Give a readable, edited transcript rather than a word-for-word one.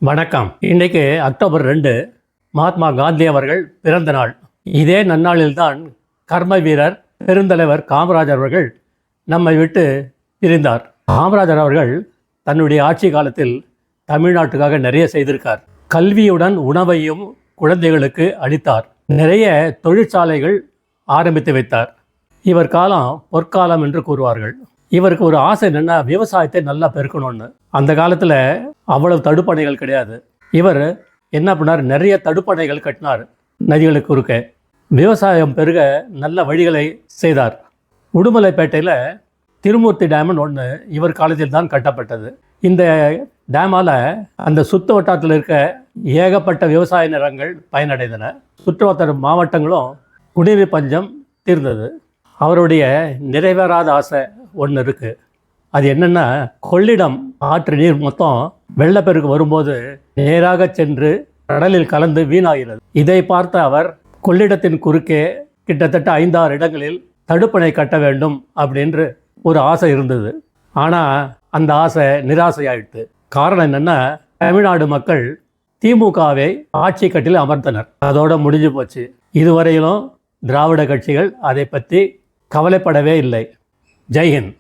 வணக்கம். இன்றைக்கு அக்டோபர் 2 மகாத்மா காந்தி அவர்கள் பிறந்த நாள். இதே நன்னாளில்தான் கர்ம வீரர் பெருந்தலைவர் காமராஜர் அவர்கள் நம்மை விட்டு பிரிந்தார். காமராஜர் அவர்கள் தன்னுடைய ஆட்சி காலத்தில் தமிழ்நாட்டுக்காக நிறைய செய்திருக்கார். கல்வியுடன் உணவையும் குழந்தைகளுக்கு அளித்தார். நிறைய தொழிற்சாலைகள் ஆரம்பித்து வைத்தார். இவர் காலம் பொற்காலம் என்று கூறுவார்கள். இவருக்கு ஒரு ஆசை என்னென்னா, விவசாயத்தை நல்லா பெருக்கணும்னு. அந்த காலத்தில் அவ்வளவு தடுப்பணைகள் கிடையாது. இவர் என்ன பண்ணார், நிறைய தடுப்பணைகள் கட்டினார் நதிகளுக்கு குறுக்க. விவசாயம் பெருக நல்ல வழிகளை செய்தார். உடுமலைப்பேட்டையில் திருமூர்த்தி டேம்னு ஒன்று இவர் காலத்தில் தான் கட்டப்பட்டது. இந்த டேமால் அந்த சுற்று வட்டாரத்தில் இருக்க ஏகப்பட்ட விவசாய நிலங்கள் பயனடைந்தன. சுற்றுவட்டார மாவட்டங்களும் குடிநீர் பஞ்சம் தீர்ந்தது. அவருடைய நிறைவேறாத ஆசை ஒன்று இருக்குது. அது என்னென்னா, கொள்ளிடம் ஆற்று நீர் மொத்தம் வெள்ளப்பெருக்கு வரும்போது நேராக சென்று கடலில் கலந்து வீணாகிறது. இதை பார்த்த அவர் கொள்ளிடத்தின் குறுக்கே கிட்டத்தட்ட 5-6 இடங்களில் தடுப்பணை கட்ட வேண்டும் அப்படின்று ஒரு ஆசை இருந்தது. ஆனால் அந்த ஆசை நிராசையாயிடுது. காரணம் என்னென்னா, தமிழ்நாடு மக்கள் திமுகவை ஆட்சி கட்டில் அமர்த்தனர். அதோடு முடிஞ்சு போச்சு. இதுவரையிலும் திராவிட கட்சிகள் அதை பற்றி கவலைப்படவே இல்லை. ஜெய்ஹிந்த்.